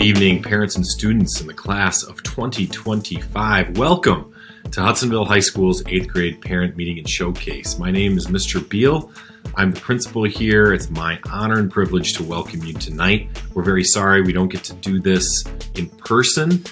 evening, parents and students in the class of 2025. Welcome to Hudsonville High School's 8th grade parent meeting and showcase. My name is Mr. Beal. I'm the principal here. It's my honor and privilege to welcome you tonight. We're very sorry we don't get to do this in person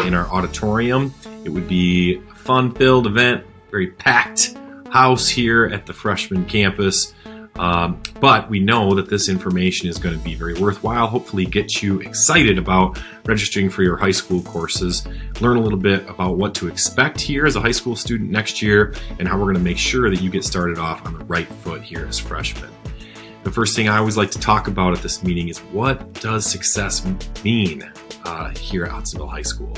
in our auditorium. It would be a fun-filled event, very packed house here at the freshman campus. But we know that this information is going to be very worthwhile, hopefully get you excited about registering for your high school courses, learn a little bit about what to expect here as a high school student next year, and how we're going to make sure that you get started off on the right foot here as freshmen. The first thing I always like to talk about at this meeting is, what does success mean here at Hudsonville High School?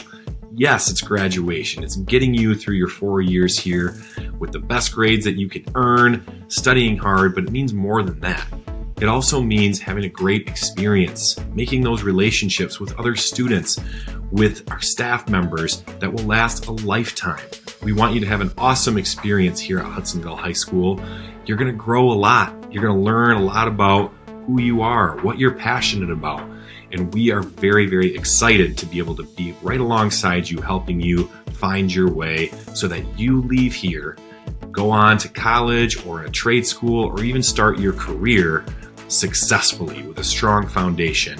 Yes, it's graduation. It's getting you through your 4 years here with the best grades that you can earn, studying hard, but it means more than that. It also means having a great experience, making those relationships with other students, with our staff members that will last a lifetime. We want you to have an awesome experience here at Hudsonville High School. You're going to grow a lot. You're going to learn a lot about who you are, what you're passionate about. And we are very, very excited to be able to be right alongside you, helping you find your way so that you leave here, go on to college or a trade school, or even start your career successfully with a strong foundation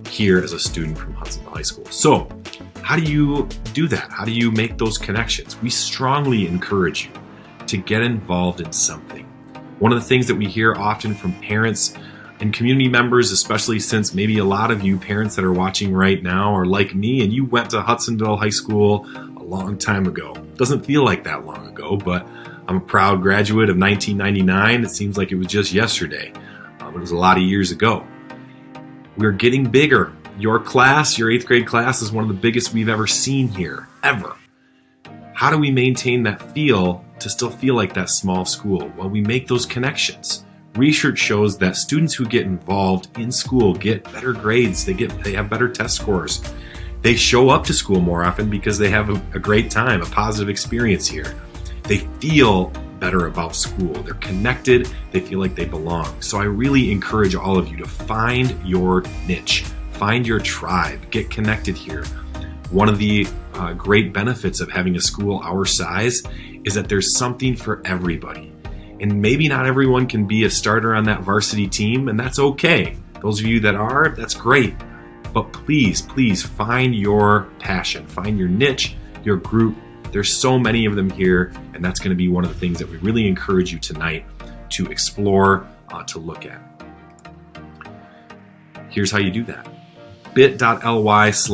here as a student from Hudsonville High School. So how do you do that? How do you make those connections? We strongly encourage you to get involved in something. One of the things that we hear often from parents and community members, especially since maybe a lot of you parents that are watching right now are like me and you went to Hudsonville High School a long time ago. Doesn't feel like that long ago, but I'm a proud graduate of 1999. It seems like it was just yesterday. It was a lot of years ago. We're getting bigger. Your class, your 8th grade class, is one of the biggest we've ever seen here, ever. How do we maintain that feel to still feel like that small school? Well, we make those connections. Research shows that students who get involved in school get better grades. They have better test scores. They show up to school more often because they have a great time, a positive experience here. They feel better about school. They're connected. They feel like they belong. So I really encourage all of you to find your niche, find your tribe, get connected here. One of the great benefits of having a school our size is that there's something for everybody. And maybe not everyone can be a starter on that varsity team, and that's okay. Those of you that are, that's great. But please, please find your passion, find your niche, your group. There's so many of them here, and that's going to be one of the things that we really encourage you tonight to explore, to look at. Here's how you do that. bit.ly/HHS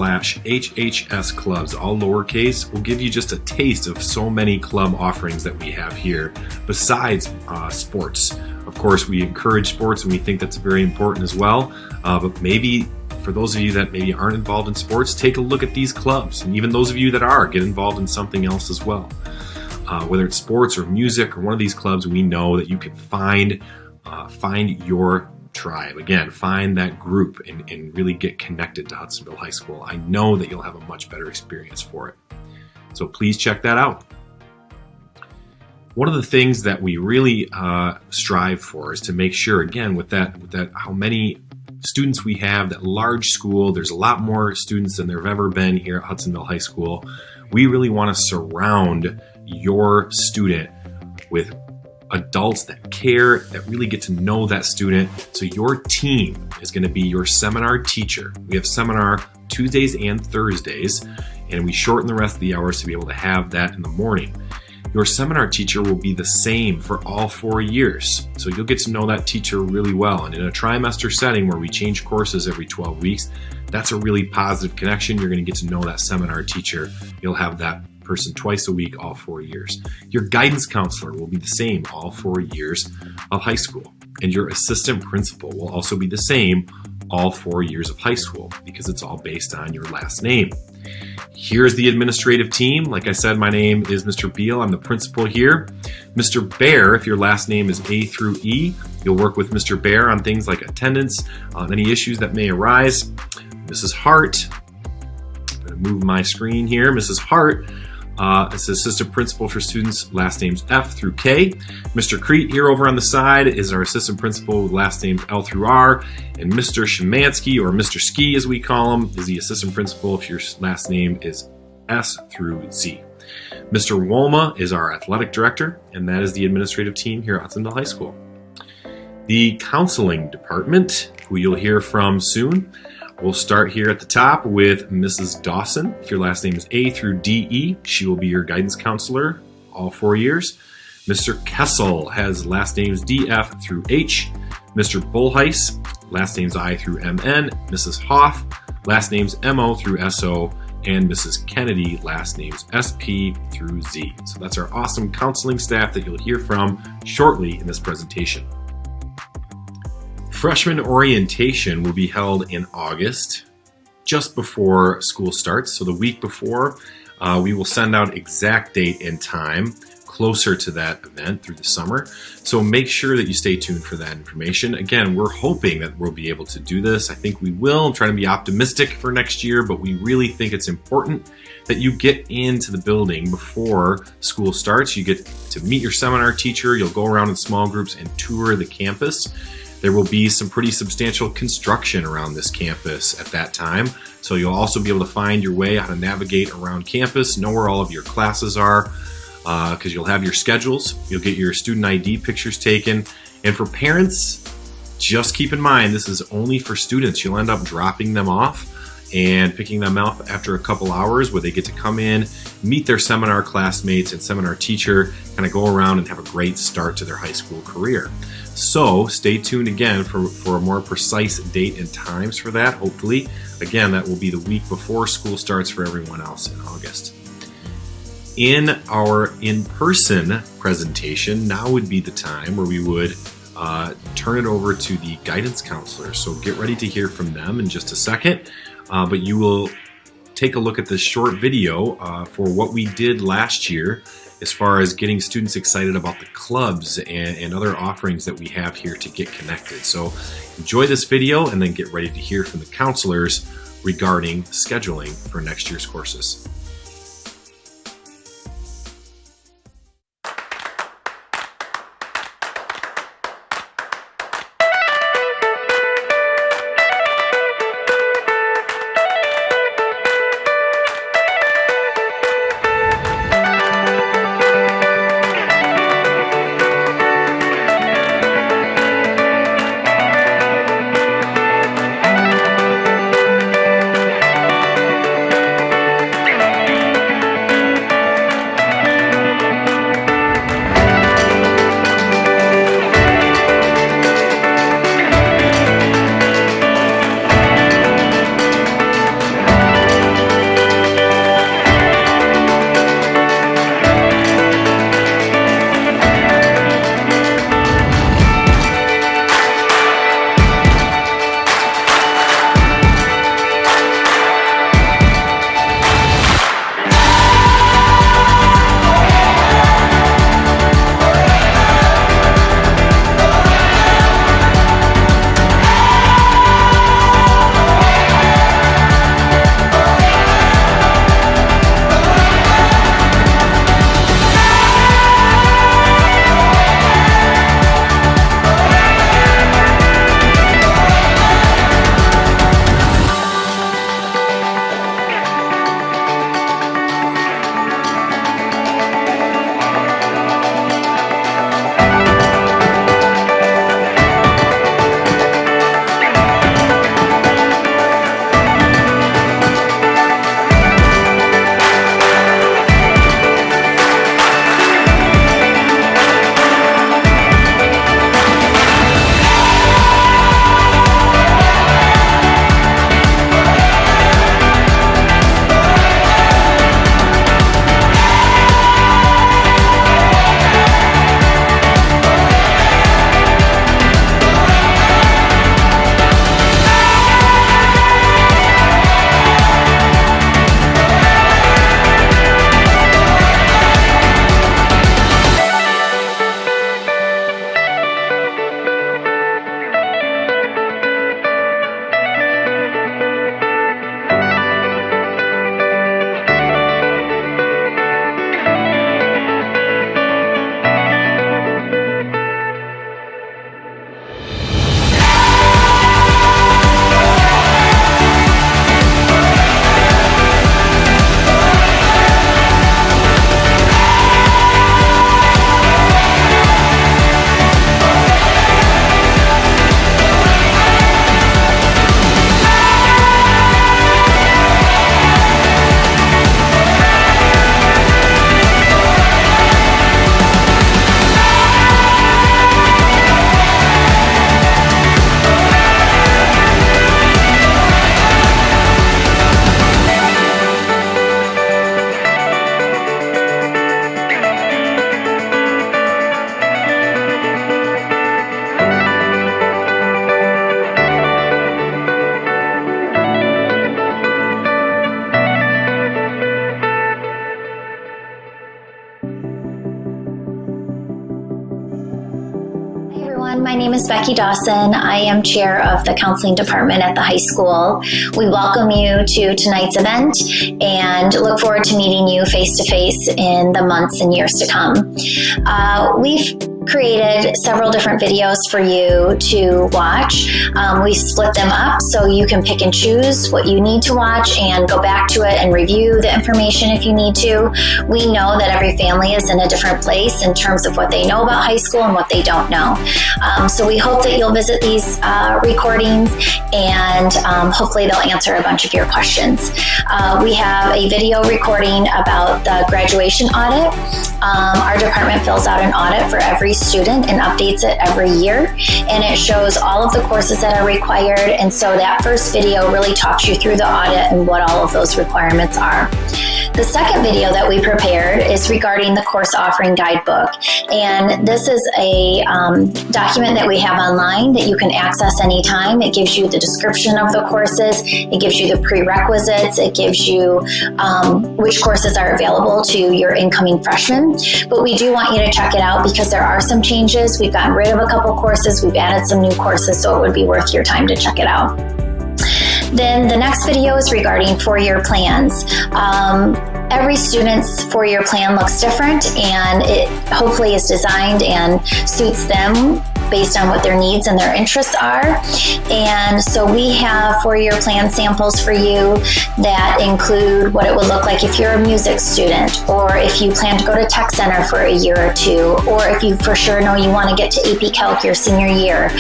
clubs, all lowercase, will give you just a taste of so many club offerings that we have here besides sports. Of course, we encourage sports and we think that's very important as well. But maybe for those of you that maybe aren't involved in sports, take a look at these clubs. And even those of you that are, get involved in something else as well. Whether it's sports or music or one of these clubs, we know that you can find your tribe. Again, find that group and really get connected to Hudsonville High School. I know that you'll have a much better experience for it. So please check that out. One of the things that we really strive for is to make sure, again, with that how many students we have, that large school, there's a lot more students than there have ever been here at Hudsonville High School. We really want to surround your student with adults that care, that really get to know that student. So your team is going to be your seminar teacher. We have seminar Tuesdays and Thursdays, and we shorten the rest of the hours to be able to have that in the morning. Your seminar teacher will be the same for all 4 years. So you'll get to know that teacher really well. And in a trimester setting where we change courses every 12 weeks, that's a really positive connection. You're going to get to know that seminar teacher. You'll have that person twice a week, all 4 years. Your guidance counselor will be the same all 4 years of high school. And your assistant principal will also be the same all 4 years of high school, because it's all based on your last name. Here's the administrative team. Like I said, my name is Mr. Beal. I'm the principal here. Mr. Bear, if your last name is A through E, you'll work with Mr. Bear on things like attendance, on any issues that may arise. Mrs. Hart, I'm going to move my screen here. Mrs. Hart It's assistant principal for students, last names F through K. Mr. Crete here over on the side is our assistant principal with last names L through R. And Mr. Shemansky, or Mr. Ski as we call him, is the assistant principal if your last name is S through Z. Mr. Wolma is our athletic director, and that is the administrative team here at Hudsonville High School. The counseling department, who you'll hear from soon, we'll start here at the top with Mrs. Dawson. If your last name is A through DE, she will be your guidance counselor all 4 years. Mr. Kessel has last names DF through H. Mr. Bullheis, last names I through MN. Mrs. Hoff, last names MO through SO. And Mrs. Kennedy, last names SP through Z. So that's our awesome counseling staff that you'll hear from shortly in this presentation. Freshman orientation will be held in August, just before school starts. So the week before, we will send out exact date and time closer to that event through the summer. So make sure that you stay tuned for that information. Again, we're hoping that we'll be able to do this. I think we will. I'm trying to be optimistic for next year, but we really think it's important that you get into the building before school starts. You get to meet your seminar teacher. You'll go around in small groups and tour the campus. There will be some pretty substantial construction around this campus at that time. So you'll also be able to find your way, how to navigate around campus, know where all of your classes are, because you'll have your schedules. You'll get your student ID pictures taken. And for parents, just keep in mind, this is only for students. You'll end up dropping them off and picking them up after a couple hours where they get to come in, meet their seminar classmates and seminar teacher, kind of go around and have a great start to their high school career. So stay tuned again for a more precise date and times for that. Hopefully, again, that will be the week before school starts for everyone else in August. In our in-person presentation, now would be the time where we would turn it over to the guidance counselors. So get ready to hear from them in just a second. But you will take a look at this short video for what we did last year as far as getting students excited about the clubs and other offerings that we have here to get connected. So enjoy this video and then get ready to hear from the counselors regarding scheduling for next year's courses. everyone. My name is Becky Dawson. I am chair of the counseling department at the high school. We welcome you to tonight's event and look forward to meeting you face to face in the months and years to come. We've created several different videos for you to watch. We split them up so you can pick and choose what you need to watch and go back to it and review the information if you need to. We know that every family is in a different place in terms of what they know about high school and what they don't know. So we hope that you'll visit these recordings and hopefully they'll answer a bunch of your questions. We have a video recording about the graduation audit. Our department fills out an audit for every student and updates it every year, and it shows all of the courses that are required, and so that first video really talks you through the audit and what all of those requirements are. The second video that we prepared is regarding the course offering guidebook, and this is a document that we have online that you can access anytime. It gives you the description of the courses, it gives you the prerequisites, it gives you which courses are available to your incoming freshmen, but we do want you to check it out because there are some changes. We've gotten rid of a couple courses, we've added some new courses, so it would be worth your time to check it out. Then the next video is regarding four-year plans. Every student's four-year plan looks different, and it hopefully is designed and suits them based on what their needs and their interests are. And so we have four-year plan samples for you that include what it would look like if you're a music student, or if you plan to go to Tech Center for a year or two, or if you for sure know you want to get to AP Calc your senior year.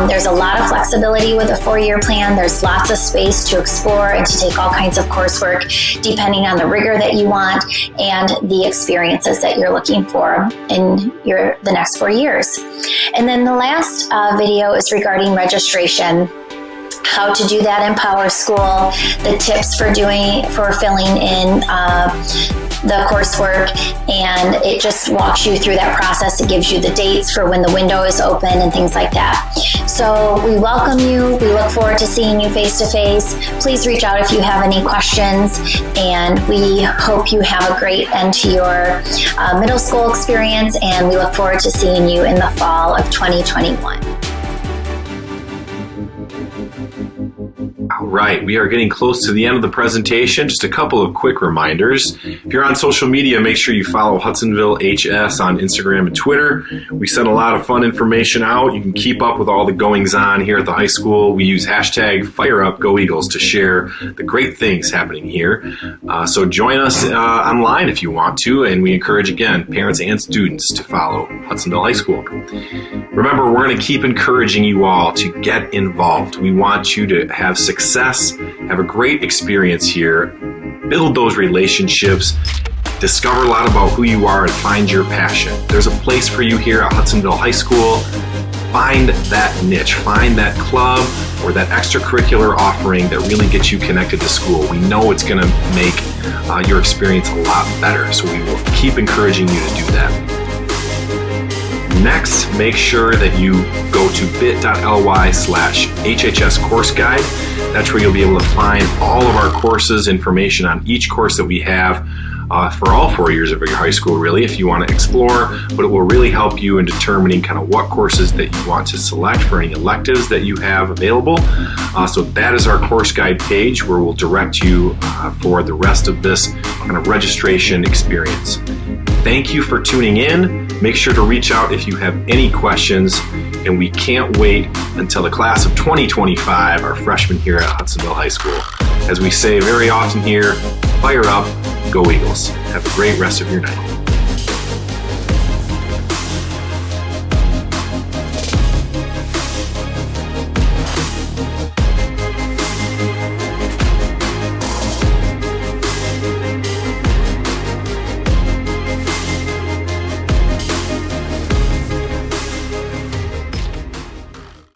There's a lot of flexibility with a four-year plan. There's lots of space to explore and to take all kinds of coursework depending on the rigor that you want and the experiences that you're looking for in the next 4 years. And then the last video is regarding registration, how to do that in Power School, the tips for filling in the coursework, and it just walks you through that process. It gives you the dates for when the window is open and things like that. So we welcome you. We look forward to seeing you face to face. Please reach out if you have any questions, and we hope you have a great end to your middle school experience, and we look forward to seeing you in the fall of 2021. All right, we are getting close to the end of the presentation. Just a couple of quick reminders. If you're on social media, make sure you follow Hudsonville HS on Instagram and Twitter. We send a lot of fun information out. You can keep up with all the goings on here at the high school. We use hashtag #FireUpGoEagles to share the great things happening here. So join us online if you want to, and we encourage, again, parents and students to follow Hudsonville High School. Remember, we're going to keep encouraging you all to get involved. We want you to have success, have a great experience here, build those relationships, discover a lot about who you are, and find your passion. There's a place for you here at Hudsonville High School. Find that niche, find that club or that extracurricular offering that really gets you connected to school. We know it's going to make your experience a lot better, so we will keep encouraging you to do that. Next, make sure that you go to bit.ly/HHS course guide. That's where you'll be able to find all of our courses, information on each course that we have for all 4 years of your high school, really, if you want to explore, but it will really help you in determining kind of what courses that you want to select for any electives that you have available. So that is our course guide page where we'll direct you for the rest of this kind of registration experience. Thank you for tuning in. Make sure to reach out if you have any questions, and we can't wait until the class of 2025, our freshmen here at Hudsonville High School. As we say very often here, fire up, go Eagles. Have a great rest of your night.